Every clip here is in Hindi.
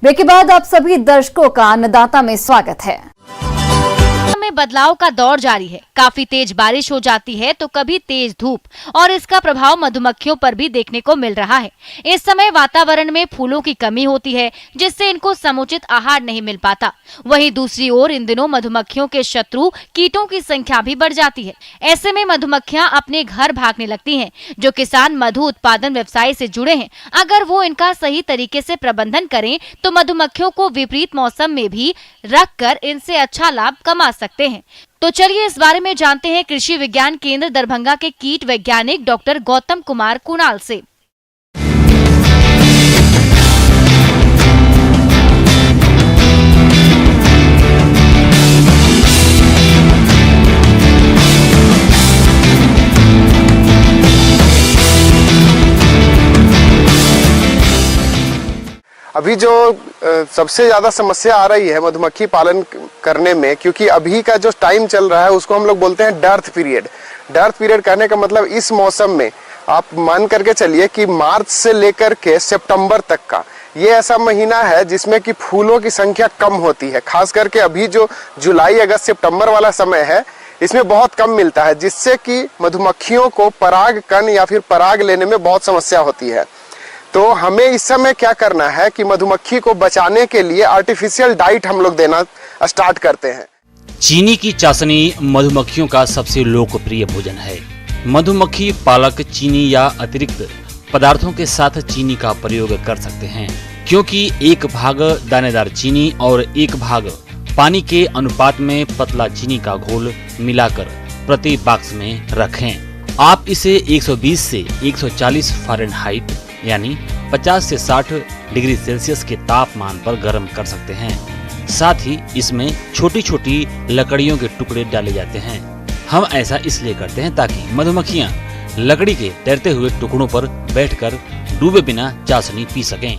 ब्रेक के बाद आप सभी दर्शकों का अन्नदाता में स्वागत है। में बदलाव का दौर जारी है। काफी तेज बारिश हो जाती है तो कभी तेज धूप, और इसका प्रभाव मधुमक्खियों पर भी देखने को मिल रहा है। इस समय वातावरण में फूलों की कमी होती है, जिससे इनको समुचित आहार नहीं मिल पाता। वहीं दूसरी ओर इन दिनों मधुमक्खियों के शत्रु कीटों की संख्या भी बढ़ जाती है। ऐसे में मधुमक्खियां अपने घर भागने लगती हैं। जो किसान मधु उत्पादन व्यवसाय से जुड़े हैं, अगर वो इनका सही तरीके से प्रबंधन करें तो मधुमक्खियों को विपरीत मौसम में भी रखकर इनसे अच्छा लाभ कमा सकते हैं। तो चलिए इस बारे में जानते हैं कृषि विज्ञान केंद्र दरभंगा के कीट वैज्ञानिक डॉक्टर गौतम कुमार कुणाल से। अभी जो सबसे ज्यादा समस्या आ रही है मधुमक्खी पालन करने में, क्योंकि अभी का जो टाइम चल रहा है उसको हम लोग बोलते हैं डर्थ पीरियड। डर्थ पीरियड कहने का मतलब इस मौसम में आप मान करके चलिए कि मार्च से लेकर के सितंबर तक का ये ऐसा महीना है जिसमें कि फूलों की संख्या कम होती है। खास करके अभी जो जुलाई अगस्त सितंबर वाला समय है इसमें बहुत कम मिलता है, जिससे कि मधुमक्खियों को पराग कण या फिर पराग लेने में बहुत समस्या होती है। तो हमें इस समय क्या करना है कि मधुमक्खी को बचाने के लिए आर्टिफिशियल डाइट हम लोग देना स्टार्ट करते हैं। चीनी की चाशनी मधुमक्खियों का सबसे लोकप्रिय भोजन है। मधुमक्खी पालक चीनी या अतिरिक्त पदार्थों के साथ चीनी का प्रयोग कर सकते हैं, क्योंकि एक भाग दानेदार चीनी और एक भाग पानी के अनुपात में पतला चीनी का घोल मिलाकर प्रति बॉक्स में रखें। आप इसे 120 से 140 फ़ारेनहाइट यानी 50 से 60 डिग्री सेल्सियस के तापमान पर गर्म कर सकते हैं। साथ ही इसमें छोटी छोटी लकड़ियों के टुकड़े डाले जाते हैं। हम ऐसा इसलिए करते हैं ताकि मधुमक्खियां लकड़ी के तैरते हुए टुकड़ों पर बैठकर डूबे बिना चाशनी पी सकें।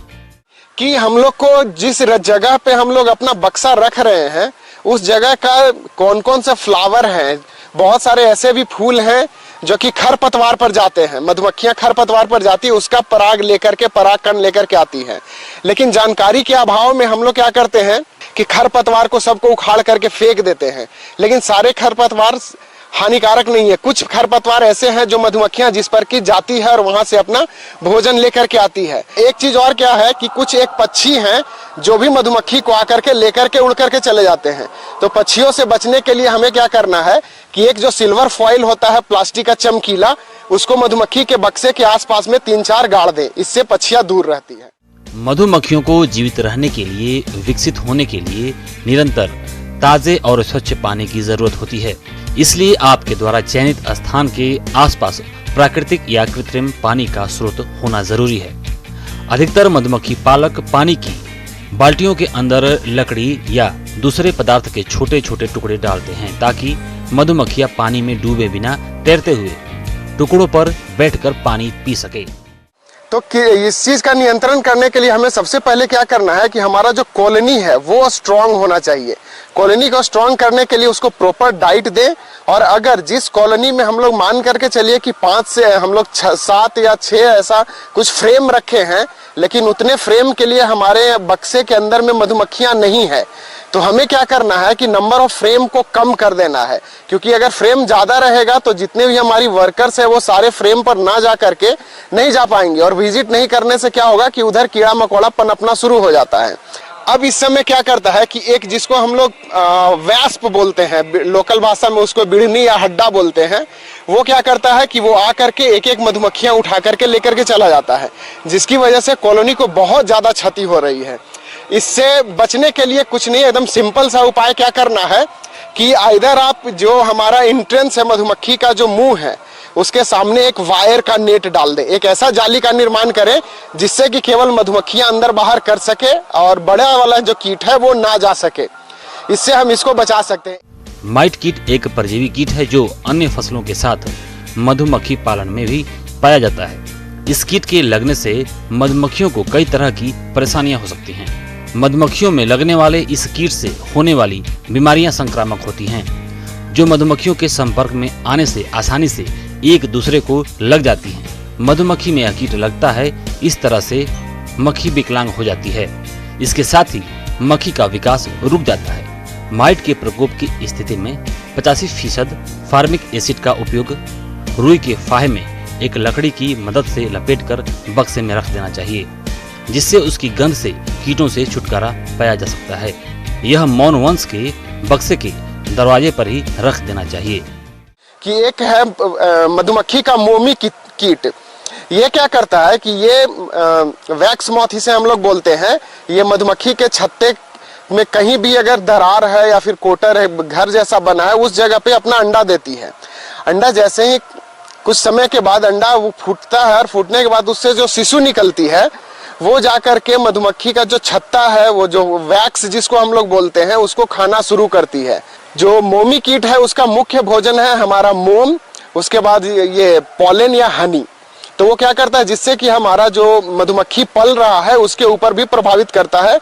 कि हम लोग को जिस जगह पे हम लोग अपना बक्सा रख रहे हैं उस जगह का कौन कौन से फ्लावर हैं। बहुत सारे ऐसे भी फूल हैं जो कि खरपतवार पर जाते हैं। मधुमक्खियां खरपतवार पर जाती है, उसका पराग लेकर के पराग कण लेकर के आती हैं। लेकिन जानकारी के अभाव में हम लोग क्या करते हैं कि खरपतवार को सबको उखाड़ करके फेंक देते हैं। लेकिन सारे खरपतवार हानिकारक नहीं है। कुछ खरपतवार ऐसे हैं जो मधुमक्खियां जिस पर की जाती है और वहां से अपना भोजन लेकर के आती है। एक चीज और क्या है कि कुछ एक पक्षी हैं जो भी मधुमक्खी को आकर के लेकर के उड़ करके चले जाते हैं। तो पक्षियों से बचने के लिए हमें क्या करना है कि एक जो सिल्वर फॉइल होता है प्लास्टिक का चमकीला, उसको मधुमक्खी के बक्से के आसपास में 3-4 गाड़ दें। इससे पक्षियां दूर रहती है। मधुमक्खियों को जीवित रहने के लिए, विकसित होने के लिए निरंतर ताजे और स्वच्छ पानी की जरूरत होती है। इसलिए आपके द्वारा चयनित स्थान के आसपास प्राकृतिक या कृत्रिम पानी का स्रोत होना जरूरी है। अधिकतर मधुमक्खी पालक पानी की बाल्टियों के अंदर लकड़ी या दूसरे पदार्थ के छोटे छोटे टुकड़े डालते हैं, ताकि मधुमक्खियां पानी में डूबे बिना तैरते हुए टुकड़ों पर बैठकर पानी पी सके। तो इस चीज का नियंत्रण करने के लिए हमें सबसे पहले क्या करना है कि हमारा जो कॉलोनी है वो स्ट्रांग होना चाहिए। कॉलोनी को स्ट्रांग करने के लिए उसको प्रॉपर डाइट दें। और अगर जिस कॉलोनी में हम लोग मान करके चलिए कि 5 से हम लोग 7 या 6 ऐसा कुछ फ्रेम रखे हैं, लेकिन उतने फ्रेम के लिए हमारे बक्से के अंदर में मधुमक्खियां नहीं है, तो हमें क्या करना है कि नंबर ऑफ फ्रेम को कम कर देना है। क्योंकि अगर फ्रेम ज्यादा रहेगा तो जितने भी हमारी वर्कर्स है वो सारे फ्रेम पर ना जा करके नहीं जा पाएंगे, और विजिट नहीं करने से क्या होगा कि उधर कीड़ा मकोड़ा पनपना शुरू हो जाता है। अब इस समय क्या करता है कि एक जिसको हम लोग वैस्प बोलते हैं, लोकल भाषा में उसको बिड़नी या हड्डा बोलते हैं, वो क्या करता है कि वो आकर के एक एक मधुमक्खियां उठा करके लेकर के चला जाता है, जिसकी वजह से कॉलोनी को बहुत ज्यादा क्षति हो रही है। इससे बचने के लिए कुछ नहीं, एकदम सिंपल सा उपाय क्या करना है कि इधर आप जो हमारा एंट्रेंस है मधुमक्खी का जो मुंह है उसके सामने एक वायर का नेट डाल दें। एक ऐसा जाली का निर्माण करें जिससे कि केवल मधुमक्खियां अंदर बाहर कर सके और बड़ा वाला जो कीट है वो ना जा सके। इससे हम इसको बचा सकते हैं। माइट कीट एक परजीवी कीट है जो अन्य फसलों के साथ मधुमक्खी पालन में भी पाया जाता है। इस कीट के लगने से मधुमक्खियों को कई तरह की परेशानियां हो सकती हैं। मधुमक्खियों में लगने वाले इस कीट से होने वाली बीमारियां संक्रामक होती हैं, जो मधुमक्खियों के संपर्क में आने से आसानी से एक दूसरे को लग जाती हैं। मधुमक्खी में यह कीट लगता है, इस तरह से मक्खी विकलांग हो जाती है। इसके साथ ही मक्खी का विकास रुक जाता है। माइट के प्रकोप की स्थिति में 85% फार्मिक एसिड का उपयोग रुई के फाहे में एक लकड़ी की मदद से लपेटकर बक्से में रख देना चाहिए, जिससे उसकी गंध से कीटों से छुटकारा पाया जा सकता है। यह मौन वंश के बक्से के दरवाजे पर ही रख देना चाहिए। कि एक है मधुमक्खी का मोमी कीट। ये क्या करता है कि ये वैक्स मॉथ इसे हम लोग बोलते हैं। ये मधुमक्खी के छत्ते में कहीं भी अगर दरार है या फिर कोटर है, घर जैसा बना है, उस जगह पे अपना अंडा देती है। अंडा जैसे ही कुछ समय के बाद अंडा वो फूटता है और फूटने के बाद उससे जो शिशु निकलती है वो जाकर के मधुमक्खी का जो छत्ता है, वो जो वैक्स जिसको हम लोग बोलते हैं, उसको खाना शुरू करती है। जो मोमी कीट है उसका मुख्य भोजन है हमारा मोम, उसके बाद ये पॉलन या हनी। तो वो क्या करता है, जिससे कि हमारा जो मधुमक्खी पल रहा है उसके ऊपर भी प्रभावित करता है।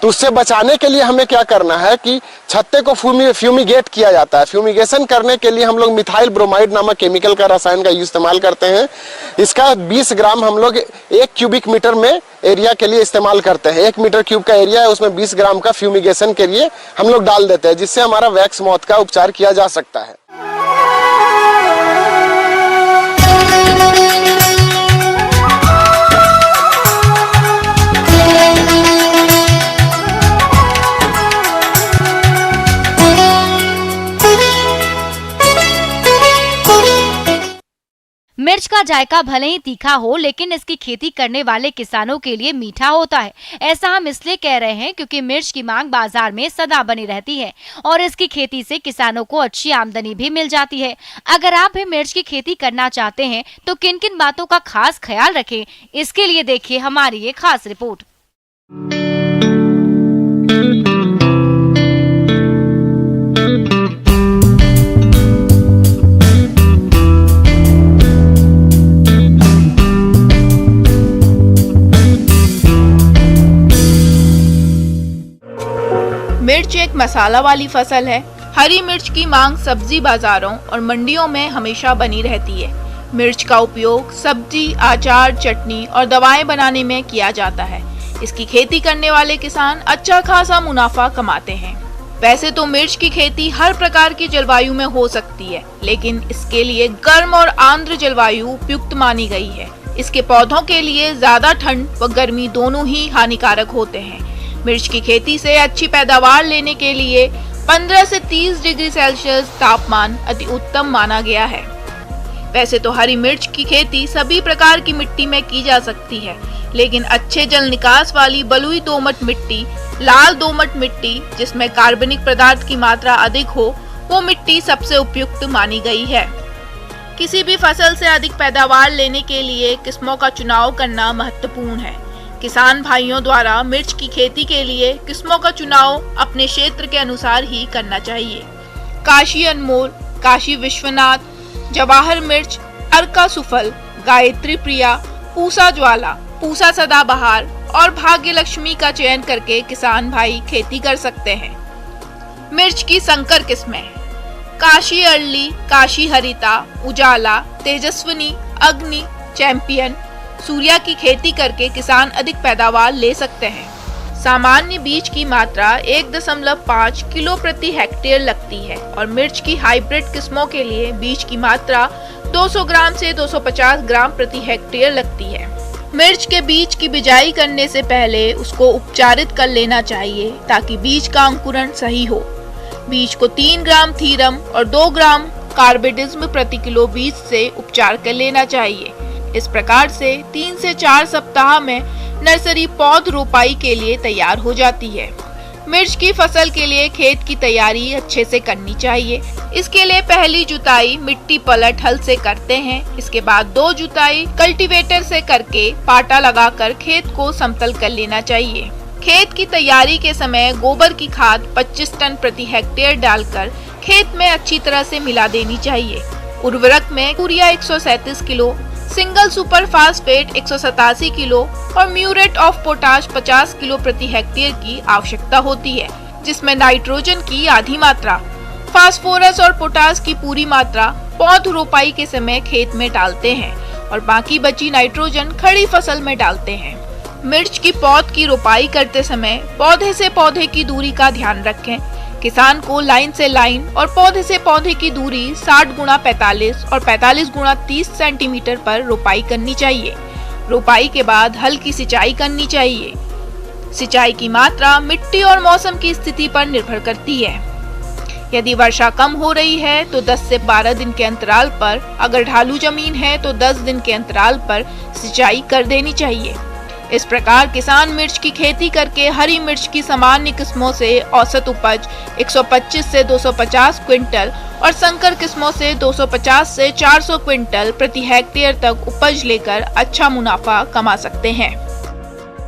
तो उससे बचाने के लिए हमें क्या करना है कि छत्ते को फ्यूमिगेट किया जाता है। फ्यूमिगेशन करने के लिए हम लोग मिथाइल ब्रोमाइड नामक केमिकल का रसायन का इस्तेमाल करते हैं। इसका 20 ग्राम हम लोग 1 क्यूबिक मीटर में एरिया के लिए इस्तेमाल करते हैं। 1 मीटर क्यूब का एरिया है, उसमें 20 ग्राम का फ्यूमिगेशन के लिए हम लोग डाल देते हैं, जिससे हमारा वैक्स मॉथ का उपचार किया जा सकता है। मिर्च का जायका भले ही तीखा हो, लेकिन इसकी खेती करने वाले किसानों के लिए मीठा होता है। ऐसा हम इसलिए कह रहे हैं क्योंकि मिर्च की मांग बाजार में सदा बनी रहती है और इसकी खेती से किसानों को अच्छी आमदनी भी मिल जाती है। अगर आप भी मिर्च की खेती करना चाहते हैं तो किन किन बातों का खास ख्याल रखें, इसके लिए देखिए हमारी ये खास रिपोर्ट। मिर्च एक मसाला वाली फसल है। हरी मिर्च की मांग सब्जी बाजारों और मंडियों में हमेशा बनी रहती है। मिर्च का उपयोग सब्जी, अचार, चटनी और दवाएं बनाने में किया जाता है। इसकी खेती करने वाले किसान अच्छा खासा मुनाफा कमाते हैं। वैसे तो मिर्च की खेती हर प्रकार की जलवायु में हो सकती है, लेकिन इसके लिए गर्म और आर्द्र जलवायु उपयुक्त मानी गई है। इसके पौधों के लिए ज्यादा ठंड व गर्मी दोनों ही हानिकारक होते हैं। मिर्च की खेती से अच्छी पैदावार लेने के लिए 15 से 30 डिग्री सेल्सियस तापमान अति उत्तम माना गया है। वैसे तो हरी मिर्च की खेती सभी प्रकार की मिट्टी में की जा सकती है, लेकिन अच्छे जल निकास वाली बलुई दोमट मिट्टी, लाल दोमट मिट्टी जिसमें कार्बनिक पदार्थ की मात्रा अधिक हो, वो मिट्टी सबसे उपयुक्त मानी गई है। किसी भी फसल से अधिक पैदावार लेने के लिए किस्मों का चुनाव करना महत्वपूर्ण है। किसान भाइयों द्वारा मिर्च की खेती के लिए किस्मों का चुनाव अपने क्षेत्र के अनुसार ही करना चाहिए। काशी अनमोल, काशी विश्वनाथ, जवाहर मिर्च, अर्का सुफल, गायत्री प्रिया, पूसा ज्वाला, पूसा सदाबहार और भाग्य लक्ष्मी का चयन करके किसान भाई खेती कर सकते हैं। मिर्च की संकर किस्में: काशी अर्ली, काशी हरिता, उजाला, तेजस्विनी, अग्नि, चैंपियन, सूर्या की खेती करके किसान अधिक पैदावार ले सकते हैं। सामान्य बीज की मात्रा 1.5 किलो प्रति हेक्टेयर लगती है और मिर्च की हाइब्रिड किस्मों के लिए बीज की मात्रा 200 ग्राम से 250 ग्राम प्रति हेक्टेयर लगती है। मिर्च के बीज की बिजाई करने से पहले उसको उपचारित कर लेना चाहिए ताकि बीज का अंकुरण सही हो। बीज को 3 ग्राम थीरम और 2 ग्राम कार्बेडिज्म प्रति किलो बीज से उपचार कर लेना चाहिए। इस प्रकार से 3 से 4 सप्ताह में नर्सरी पौध रोपाई के लिए तैयार हो जाती है। मिर्च की फसल के लिए खेत की तैयारी अच्छे से करनी चाहिए। इसके लिए पहली जुताई मिट्टी पलट हल से करते हैं। इसके बाद 2 जुताई कल्टीवेटर से करके पाटा लगाकर खेत को समतल कर लेना चाहिए। खेत की तैयारी के समय गोबर की खाद 25 टन प्रति हेक्टेयर डालकर खेत में अच्छी तरह से मिला देनी चाहिए। उर्वरक में urea 137 kilo, single super phosphate 187 kilo और म्यूरेट ऑफ पोटाश 50 किलो प्रति हेक्टेयर की आवश्यकता होती है, जिसमें नाइट्रोजन की आधी मात्रा, फास्फोरस और पोटाश की पूरी मात्रा पौध रोपाई के समय खेत में डालते हैं और बाकी बची नाइट्रोजन खड़ी फसल में डालते हैं। मिर्च की पौध की रोपाई करते समय पौधे से पौधे की दूरी का ध्यान रखें। किसान को लाइन से लाइन और पौधे से पौधे की दूरी 60 गुणा 45 और 45 गुणा 30 सेंटीमीटर पर रोपाई करनी चाहिए। रोपाई के बाद हल्की सिंचाई करनी चाहिए। सिंचाई की मात्रा मिट्टी और मौसम की स्थिति पर निर्भर करती है। यदि वर्षा कम हो रही है तो 10 से 12 दिन के अंतराल पर, अगर ढालू जमीन है तो 10 दिन के अंतराल पर सिंचाई कर देनी चाहिए। इस प्रकार किसान मिर्च की खेती करके हरी मिर्च की सामान्य किस्मों से औसत उपज 125 से 250 क्विंटल और संकर किस्मों से 250 से 400 क्विंटल प्रति हेक्टेयर तक उपज लेकर अच्छा मुनाफा कमा सकते हैं।